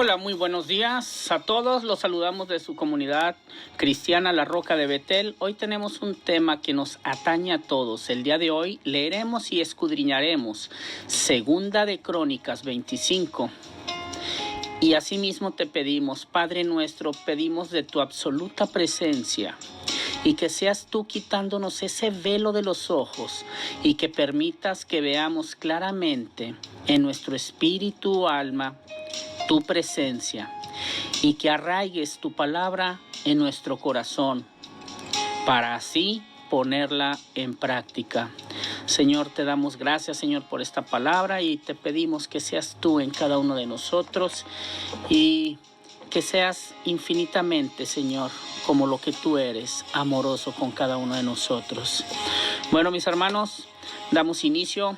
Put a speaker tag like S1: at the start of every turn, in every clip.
S1: Hola, muy buenos días a todos. Los saludamos de su comunidad cristiana La Roca de Betel. Hoy tenemos un tema que nos atañe a todos. El día de hoy leeremos y escudriñaremos Segunda de Crónicas 25. Y asimismo te pedimos, Padre nuestro, pedimos de tu absoluta presencia y que seas tú quitándonos ese velo de los ojos y que permitas que veamos claramente en nuestro espíritu, alma, tu presencia y que arraigues tu palabra en nuestro corazón para así ponerla en práctica. Señor, te damos gracias, Señor, por esta palabra y te pedimos que seas tú en cada uno de nosotros y que seas infinitamente, Señor, como lo que tú eres, amoroso con cada uno de nosotros. Bueno, mis hermanos, damos inicio.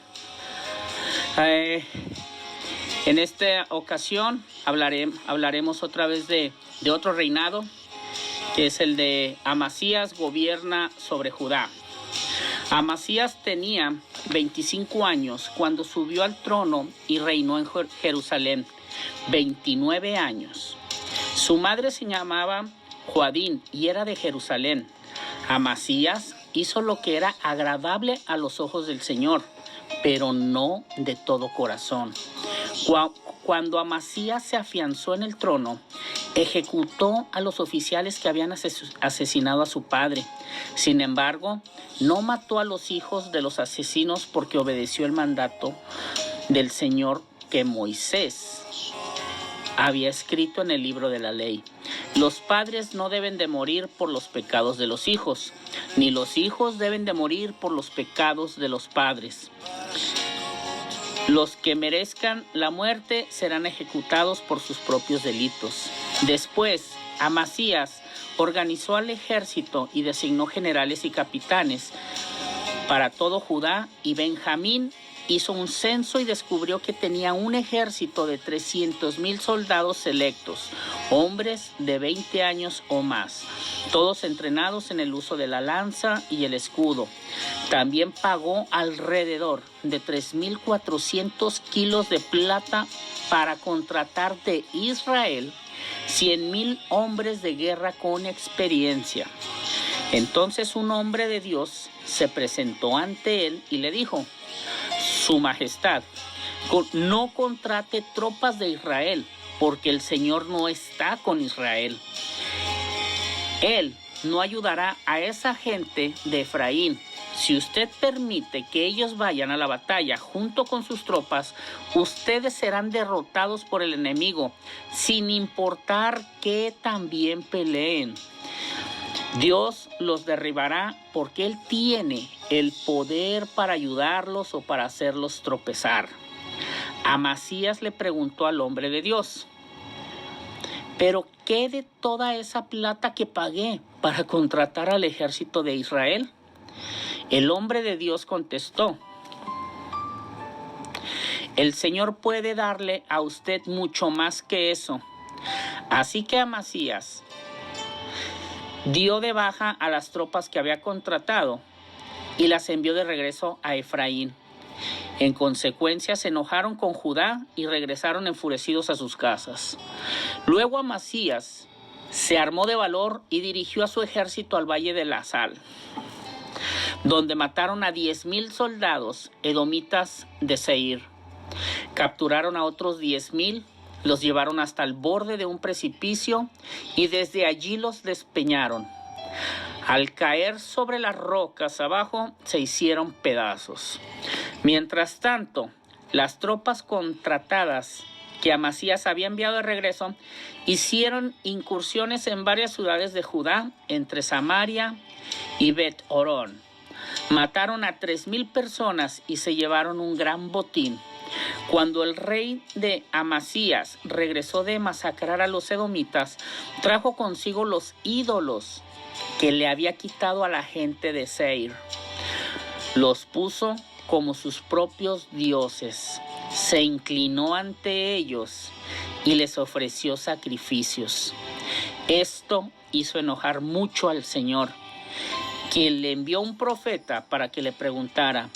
S1: En esta ocasión hablaremos otra vez de otro reinado, que es el de Amasías gobierna sobre Judá. Amasías tenía 25 años cuando subió al trono y reinó en Jerusalén, 29 años. Su madre se llamaba Joadín y era de Jerusalén. Amasías hizo lo que era agradable a los ojos del Señor, pero no de todo corazón. Cuando Amasías se afianzó en el trono, ejecutó a los oficiales que habían asesinado a su padre. Sin embargo, no mató a los hijos de los asesinos porque obedeció el mandato del Señor que Moisés había escrito en el libro de la ley. Los padres no deben de morir por los pecados de los hijos, ni los hijos deben de morir por los pecados de los padres. Los que merezcan la muerte serán ejecutados por sus propios delitos. Después, Amasías organizó al ejército y designó generales y capitanes para todo Judá, y Benjamín hizo un censo y descubrió que tenía un ejército de 300,000 soldados selectos, hombres de 20 años o más, todos entrenados en el uso de la lanza y el escudo. También pagó alrededor de 3,400 kilos de plata para contratar de Israel 100,000 hombres de guerra con experiencia. Entonces un hombre de Dios se presentó ante él y le dijo: Su Majestad, no contrate tropas de Israel, porque el Señor no está con Israel. Él no ayudará a esa gente de Efraín. Si usted permite que ellos vayan a la batalla junto con sus tropas, ustedes serán derrotados por el enemigo, sin importar que también peleen. Dios los derribará porque Él tiene el poder para ayudarlos o para hacerlos tropezar. Amasías le preguntó al hombre de Dios: ¿pero qué de toda esa plata que pagué para contratar al ejército de Israel? El hombre de Dios contestó: el Señor puede darle a usted mucho más que eso. Así que Amasías dio de baja a las tropas que había contratado y las envió de regreso a Efraín. En consecuencia, se enojaron con Judá y regresaron enfurecidos a sus casas. Luego Amasías se armó de valor y dirigió a su ejército al valle de la Sal, donde mataron a 10,000 soldados edomitas de Seir. Capturaron a otros 10,000, los llevaron hasta el borde de un precipicio y desde allí los despeñaron. Al caer sobre las rocas abajo, se hicieron pedazos. Mientras tanto, las tropas contratadas que Amasías había enviado de regreso hicieron incursiones en varias ciudades de Judá, entre Samaria y Bet-Horón. Mataron a 3,000 personas y se llevaron un gran botín. Cuando el rey de Amasías regresó de masacrar a los edomitas, trajo consigo los ídolos que le había quitado a la gente de Seir. Los puso como sus propios dioses, se inclinó ante ellos y les ofreció sacrificios. Esto hizo enojar mucho al Señor, quien le envió un profeta para que le preguntara: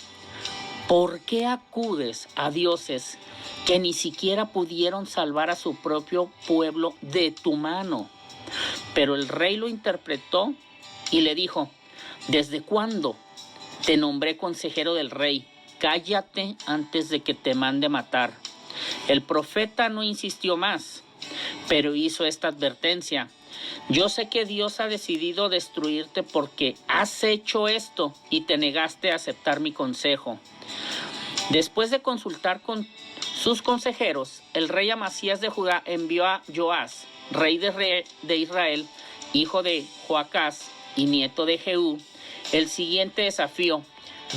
S1: ¿Por qué acudes a dioses que ni siquiera pudieron salvar a su propio pueblo de tu mano? Pero el rey lo interpretó y le dijo: ¿desde cuándo te nombré consejero del rey? Cállate antes de que te mande matar. El profeta no insistió más, pero hizo esta advertencia: yo sé que Dios ha decidido destruirte porque has hecho esto y te negaste a aceptar mi consejo. Después de consultar con sus consejeros, el rey Amasías de Judá envió a Joás, rey de Israel, hijo de Joacás y nieto de Jehú, el siguiente desafío: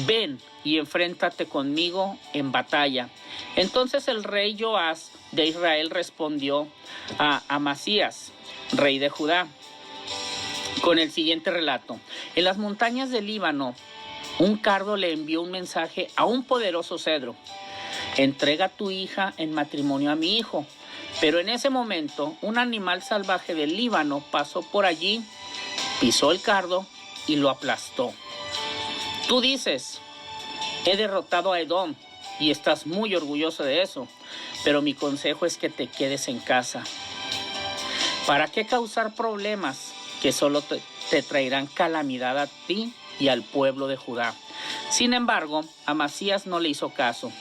S1: ven y enfréntate conmigo en batalla. Entonces el rey Joás de Israel respondió a Amasías, rey de Judá, con el siguiente relato: en las montañas del Líbano, un cardo le envió un mensaje a un poderoso cedro: entrega a tu hija en matrimonio a mi hijo. Pero en ese momento, un animal salvaje del Líbano pasó por allí, pisó el cardo y lo aplastó. Tú dices: he derrotado a Edom, y estás muy orgulloso de eso, pero mi consejo es que te quedes en casa. ¿Para qué causar problemas que solo te traerán calamidad a ti y al pueblo de Judá? Sin embargo, Amasías no le hizo caso,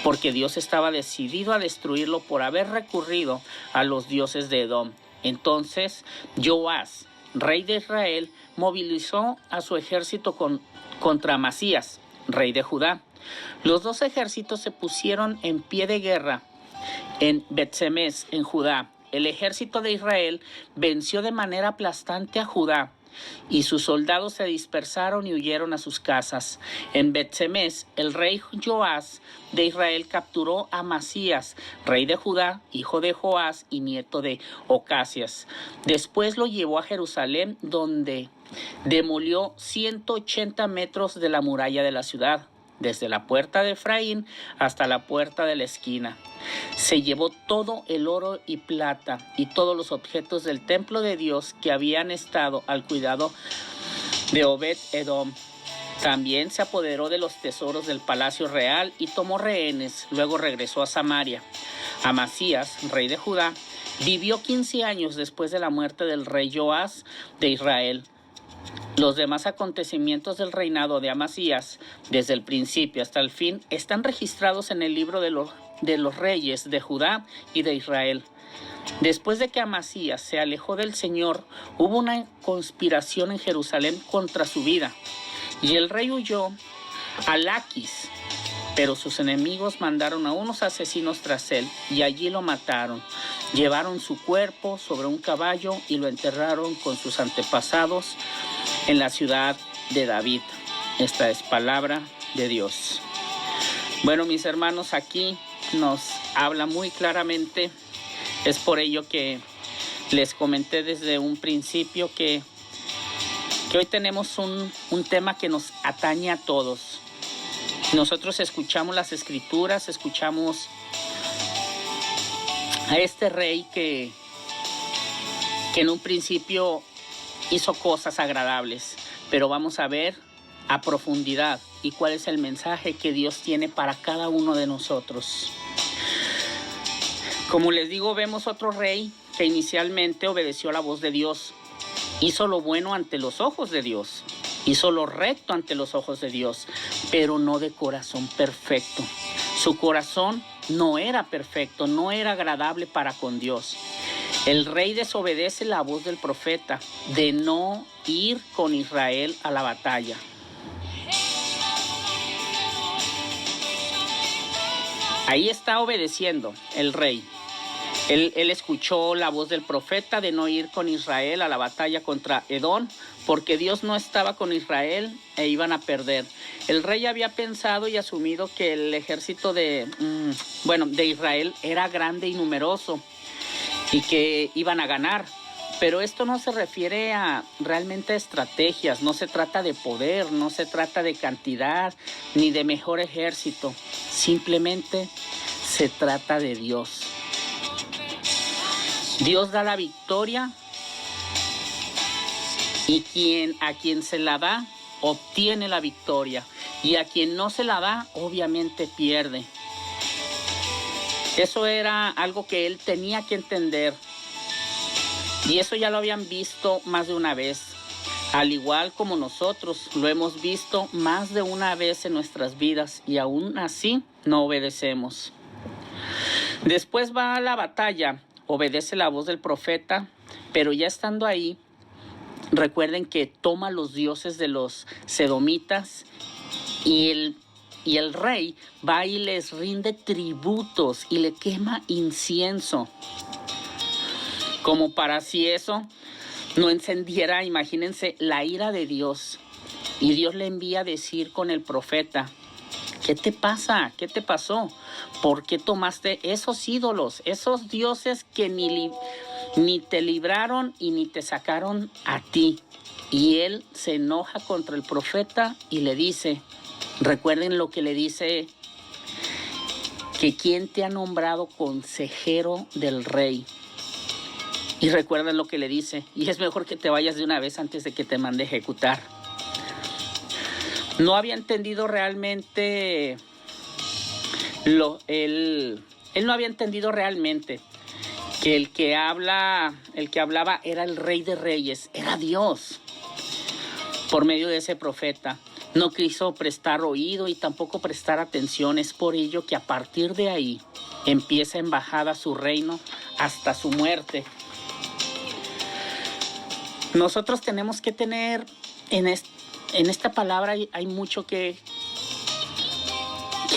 S1: porque Dios estaba decidido a destruirlo por haber recurrido a los dioses de Edom. Entonces, Joás, rey de Israel, movilizó a su ejército contra Amasías, rey de Judá. Los dos ejércitos se pusieron en pie de guerra en Bet-Semes, en Judá. El ejército de Israel venció de manera aplastante a Judá, y sus soldados se dispersaron y huyeron a sus casas. En Bet-Semes, el rey Joás de Israel capturó a Amasías, rey de Judá, hijo de Joás y nieto de Ocasias. Después lo llevó a Jerusalén, donde demolió 180 metros de la muralla de la ciudad, desde la puerta de Efraín hasta la puerta de la esquina. Se llevó todo el oro y plata y todos los objetos del templo de Dios que habían estado al cuidado de Obed-Edom. También se apoderó de los tesoros del palacio real y tomó rehenes. Luego regresó a Samaria. Amasías, rey de Judá, vivió 15 años después de la muerte del rey Joás de Israel. Los demás acontecimientos del reinado de Amasías, desde el principio hasta el fin, están registrados en el libro de los reyes de Judá y de Israel. Después de que Amasías se alejó del Señor, hubo una conspiración en Jerusalén contra su vida, y el rey huyó a Laquis, pero sus enemigos mandaron a unos asesinos tras él, y allí lo mataron. Llevaron su cuerpo sobre un caballo y lo enterraron con sus antepasados en la ciudad de David. Esta es palabra de Dios. Bueno, mis hermanos, aquí nos habla muy claramente. Es por ello que les comenté desde un principio que hoy tenemos un tema que nos atañe a todos. Nosotros escuchamos las escrituras, escuchamos a este rey que en un principio hizo cosas agradables, pero vamos a ver a profundidad y cuál es el mensaje que Dios tiene para cada uno de nosotros. Como les digo, vemos otro rey que inicialmente obedeció la voz de Dios, hizo lo bueno ante los ojos de Dios, hizo lo recto ante los ojos de Dios, pero no de corazón perfecto. Su corazón no era perfecto, no era agradable para con Dios. El rey desobedece la voz del profeta de no ir con Israel a la batalla. Ahí está obedeciendo el rey. Él escuchó la voz del profeta de no ir con Israel a la batalla contra Edom, porque Dios no estaba con Israel e iban a perder. El rey había pensado y asumido que el ejército de Israel era grande y numeroso y que iban a ganar. Pero esto no se refiere a realmente a estrategias, no se trata de poder, no se trata de cantidad ni de mejor ejército. Simplemente se trata de Dios. Dios da la victoria y a quien se la da obtiene la victoria. y a quien no se la da, obviamente pierde. Eso era algo que él tenía que entender. Y eso ya lo habían visto más de una vez. Al igual como nosotros lo hemos visto más de una vez en nuestras vidas y aún así no obedecemos. Después va a la batalla, obedece la voz del profeta, pero ya estando ahí, recuerden que toma los dioses de los sedomitas y el rey va y les rinde tributos y le quema incienso. Como para si eso no encendiera, imagínense, la ira de Dios. Y Dios le envía a decir con el profeta: ¿qué te pasa? ¿Qué te pasó? ¿Por qué tomaste esos ídolos, esos dioses que ni te libraron y ni te sacaron a ti? Y él se enoja contra el profeta y le dice, recuerden lo que le dice, que quién te ha nombrado consejero del rey. Y recuerden lo que le dice, y es mejor que te vayas de una vez antes de que te mande ejecutar. No había entendido realmente él no había entendido realmente que el que hablaba era el Rey de Reyes, era Dios, por medio de ese profeta. No quiso prestar oído y tampoco prestar atención. Es por ello que a partir de ahí empieza en bajada su reino hasta su muerte. Nosotros tenemos que tener, en esta palabra hay mucho que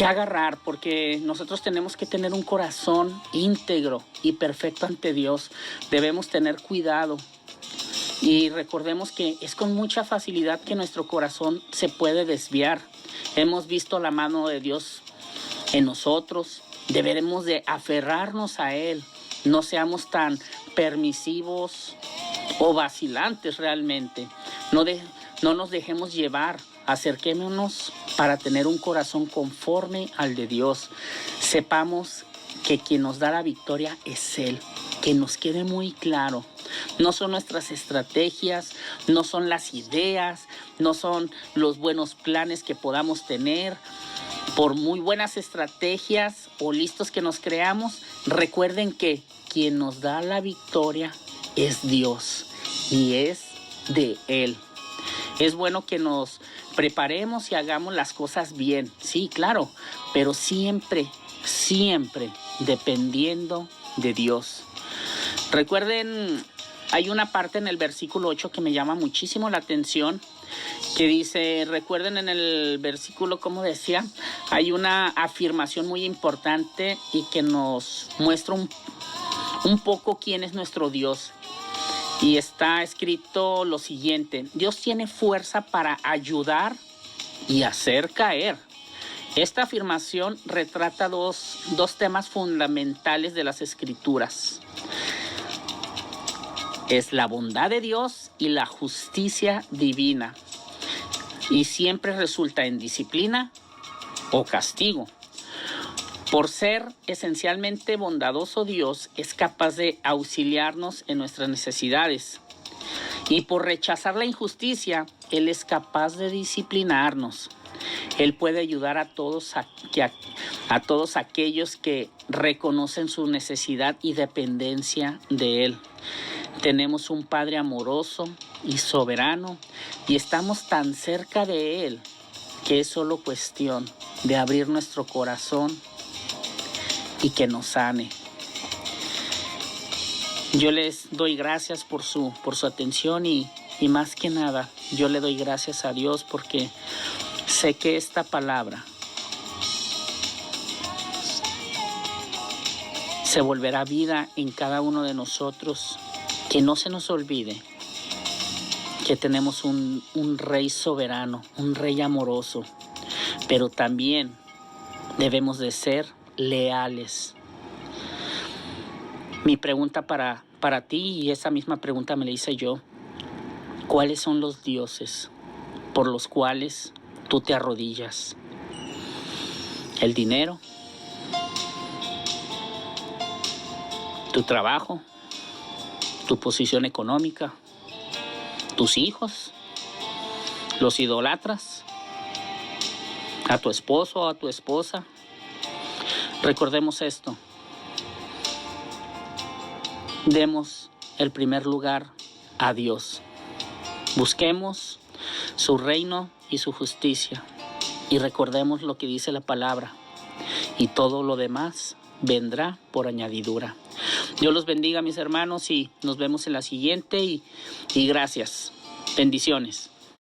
S1: agarrar, porque nosotros tenemos que tener un corazón íntegro y perfecto ante Dios. Debemos tener cuidado y recordemos que es con mucha facilidad que nuestro corazón se puede desviar. Hemos visto la mano de Dios en nosotros. Deberemos de aferrarnos a Él. No seamos tan permisivos o vacilantes realmente. No nos dejemos llevar. Acerquémonos para tener un corazón conforme al de Dios. Sepamos que quien nos da la victoria es Él. Que nos quede muy claro. No son nuestras estrategias, no son las ideas, no son los buenos planes que podamos tener. Por muy buenas estrategias o listos que nos creamos, recuerden que quien nos da la victoria es Dios y es de Él. Es bueno que nos preparemos y hagamos las cosas bien, sí, claro, pero siempre, siempre dependiendo de Dios. Recuerden, hay una parte en el versículo 8 que me llama muchísimo la atención, que dice, recuerden en el versículo, como decía, hay una afirmación muy importante y que nos muestra un poco quién es nuestro Dios. Y está escrito lo siguiente: Dios tiene fuerza para ayudar y hacer caer. Esta afirmación retrata dos temas fundamentales de las Escrituras. Es la bondad de Dios y la justicia divina. Y siempre resulta en disciplina o castigo. Por ser esencialmente bondadoso, Dios es capaz de auxiliarnos en nuestras necesidades. Y por rechazar la injusticia, Él es capaz de disciplinarnos. Él puede ayudar a todos aquellos que reconocen su necesidad y dependencia de Él. Tenemos un Padre amoroso y soberano y estamos tan cerca de Él que es solo cuestión de abrir nuestro corazón y que nos sane. Yo les doy gracias por su atención y más que nada, yo le doy gracias a Dios porque sé que esta palabra se volverá vida en cada uno de nosotros. Que no se nos olvide que tenemos un Rey soberano, un Rey amoroso, pero también debemos de ser leales. Mi pregunta para ti, y esa misma pregunta me la hice yo: ¿cuáles son los dioses por los cuales tú te arrodillas? ¿El dinero? ¿Tu trabajo? ¿Tu posición económica? ¿Tus hijos? ¿Los idolatras? a tu esposo o a tu esposa. Recordemos esto. Demos el primer lugar a Dios. Busquemos su reino y su justicia. Y recordemos lo que dice la palabra. Y todo lo demás vendrá por añadidura. Dios los bendiga, mis hermanos, y nos vemos en la siguiente. Y gracias. Bendiciones.